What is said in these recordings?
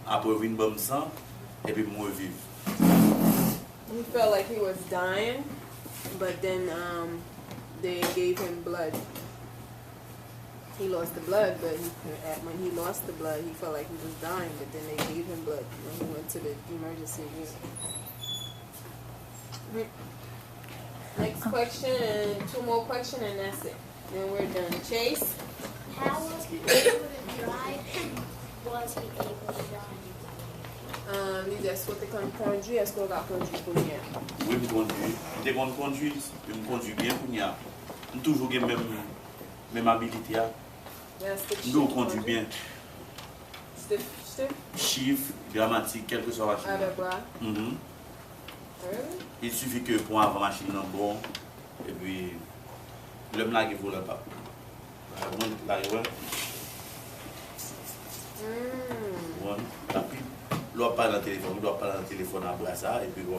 Après, vin bon sang, et puis moi vivre. He felt like he was dying, but then they gave him blood. He lost the blood, but when he lost the blood, he felt like he was dying, but then they gave him blood when he went to the emergency room. Next question and 2 more questions, and that's it. Then we're done. Chase? How was he able to drive? Was he able to drive? Lui dit, est-ce que tu conduis? Est-ce que tu as conduit pour nous? Oui, je conduis. Je conduis bien pour nous. Je toujours la même habilité. Je conduis bien. Chiffre, grammatique, quel que soit la machine. Avec quoi? Il suffit que pour avoir la machine bon, et puis l'homme là qui ne voulait pas. L'on parle dans le téléphone, on doit parler dans le téléphone après ça, et puis on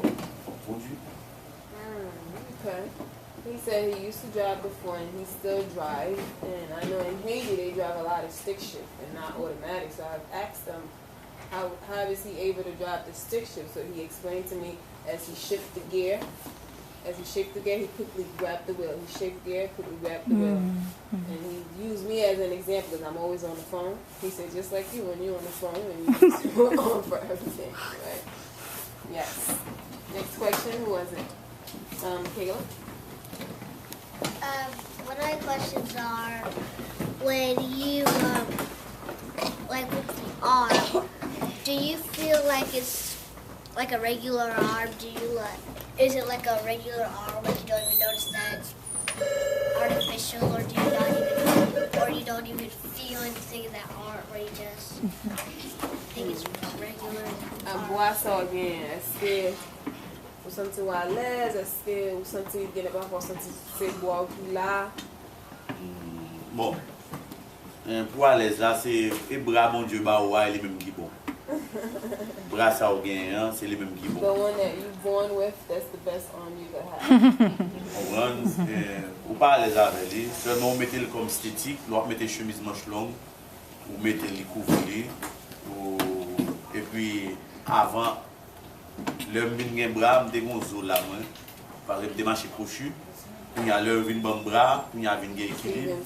conduit. Okay. He said he used to drive before and he still drives. And I know in Haiti they drive a lot of stick shift and not automatic. So I've asked him how is he able to drive the stick shift. So he explained to me as he shifted the gear. As he shifted the gear, he quickly grabbed the wheel. He shifted gear, quickly grabbed the wheel. And he used me as an example because I'm always on the phone. He said, just like you, when you're on the phone and you just on for everything, right? Yes. Next question, who was it? Kayla? One of my questions are, when you, like with the arm, do you feel like it's like a regular arm? Is it like a regular arm, like you don't even notice that it's artificial, or you don't even feel anything in that arm, or you just think it's regular arm? Bois ça bien. Est-ce que vous sentez à l'aise? Est-ce que vous sentez qu'il y a pas senti c'est bois qui là? Bon, pour à l'aise là, c'est les bras, mon Dieu, bah ouais, les mêmes qui bon. Bras ça ou bien, c'est les mêmes qui bon. The one that you born with, that's the best arm you could have. Ou pas à l'aise avec lui, seulement mettez le comme esthétique, l'autre mettez chemise manche longue, ou mettez les couvrir, et puis avant, le bin bras, me dégonzo là, par exemple, des marchés crochus. Il y a le vin bon bras, il y a vin équilibre.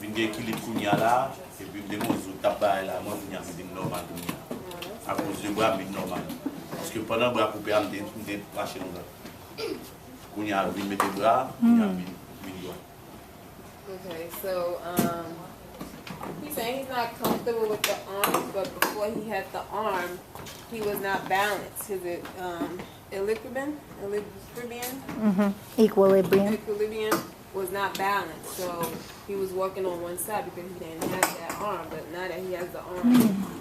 Vin équilibre qu'on y a là, et puis des mots au tabac là, moi il y a vin normal à cause du bras vin normal. Parce que pendant le bras coupé, on est marché là. Qu'on y a vin mettre bras, il y a vin droit. Okay, so he's saying he's not comfortable with the arms, but before he had the arm, he was not balanced. Is it equilibrium? Equilibrium was not balanced, so he was working on one side because he didn't have that arm. But now that he has the arm,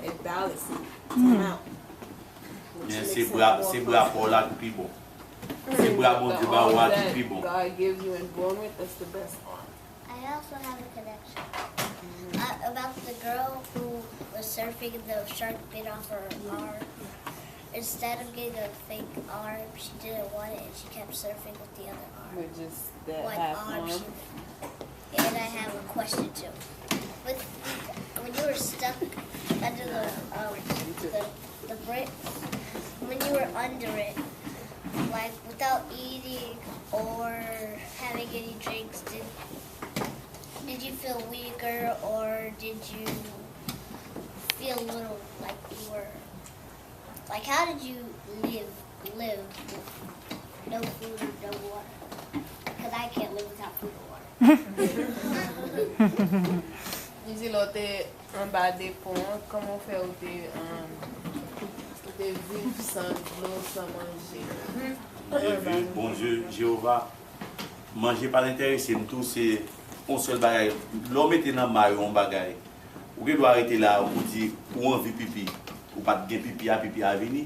it balances him out. C'est bras pour la plus bon. C'est bras bon du bas ou la plus bon. God gives you and born with, that's the best arm. I also have a connection about the girl who was surfing and the shark bit off her arm. Instead of getting a fake arm, she didn't want it and she kept surfing with the other arm. With just that One half arm. arm. And I have a question too. When you were stuck under the brick, when you were under it, like without eating or having any drinks, did you feel weaker, or did you feel a little like you were, like how did you live with no food or no water? Because I can't live without food or water. Ici, là, t'es en bas des ponts, comment faire ou t'es vivre sans l'eau, sans manger? Bon Dieu, Jéhovah, manger pas l'intéressé, tout c'est un seul bagage. L'homme était dans le maillot, un bagage. Ou qu'il doit arrêter là, ou dit, ou envie pipi, ou pas de pipi à venir.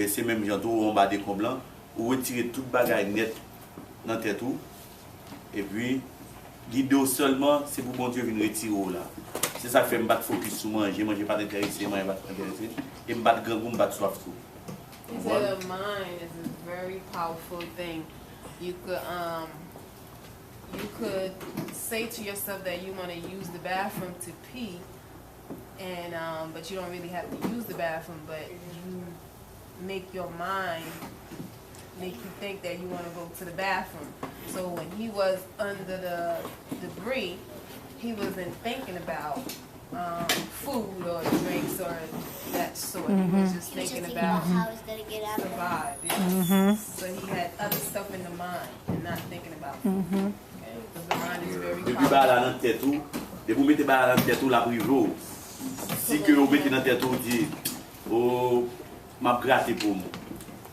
C'est même genre tout en bas des blanc, ou retirer tout bagage net dans tête tout. Et puis, guider seulement, c'est pour bon Dieu venir retirer là. C'est ça qui fait me battre focus sur manger, manger pas d'intéressé, manger pas d'intéressé. Et me battre grand goût, me battre soif tout. He said a mind is a very powerful thing. You could say to yourself that you want to use the bathroom to pee, and but you don't really have to use the bathroom, but you make your mind make you think that you want to go to the bathroom. So when he was under the debris, he wasn't thinking about food or drinks or that sort. He was just thinking about how he's gonna get out of it. survive. Yes. So he had other stuff in the mind and not thinking about food. Okay? Because the mind is very Depuis ba la nan tête ou, de vous mettez ba la nan tête ou la privo. Si que vous mettez dans tête ou dit, oh, m'a gratter pour moi.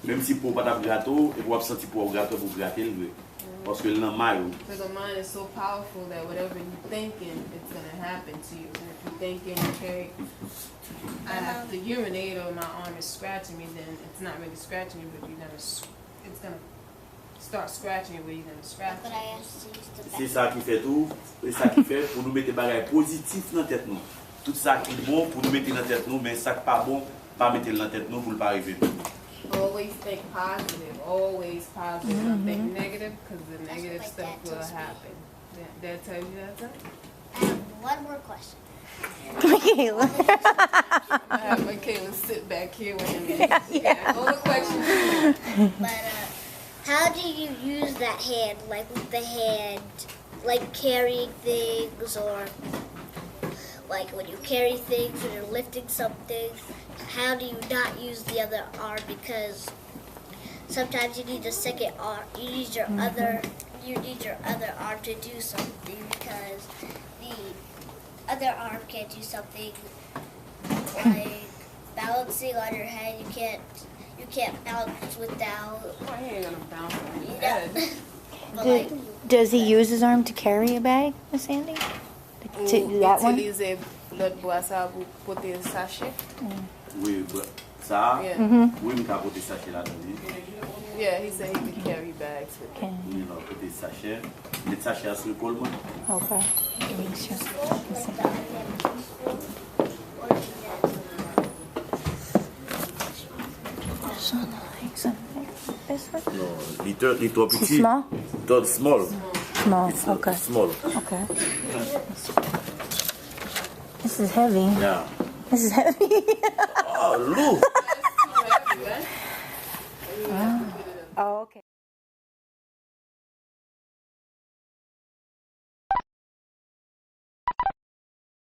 Même si pour pas t'a gratter, et vous senti pour gratter le. Parce que le maillot. Because the mind is so powerful that whatever you're thinking, it's going to happen to you. And if you're thinking, okay, I have to urinate or my arm is scratching me, then it's not really scratching you, but it's going to start scratching you where you're going to scratch But it. I asked to use the C'est ça qui fait tout, c'est ça qui fait pour nous mettre des bagages positifs dans la tête nous. Tout ça qui est bon pour nous mettre dans la tête nous, mais ça qui pas bon, pas mettre dans la tête nous pour ne pas arriver. Always think positive. Always positive. Don't think negative, because the negative like stuff that will tells me. happen. Dad tell you that, sir? I have one more question. Michaela. I have Michaela sit back here with him. Yeah. All the questions. But how do you use that hand? Like with the hand, like carrying things, or like when you carry things when you're lifting something? How do you not use the other arm? Because sometimes you need a second arm. You need your other arm to do something, because the other arm can't do something like balancing on your head. You can't balance without. Oh, he ain't gonna bounce on your You head. know, but like, Does he use his arm to carry a bag, Miss Sandy? That one? Utiliser l'autre bois ça pour porter un sachet. Oui, ça, Yeah. oui, je peux porter sachet là-dedans. Yeah, he said he could carry bags with it. Okay. Oui, non, porter sachet. Les sachets à ce col, moi. Okay. Make sure. This one? No, little Too petit. small? Small. Small. It's Okay. small. Okay. This is heavy. Yeah. This is heavy. Oh, look.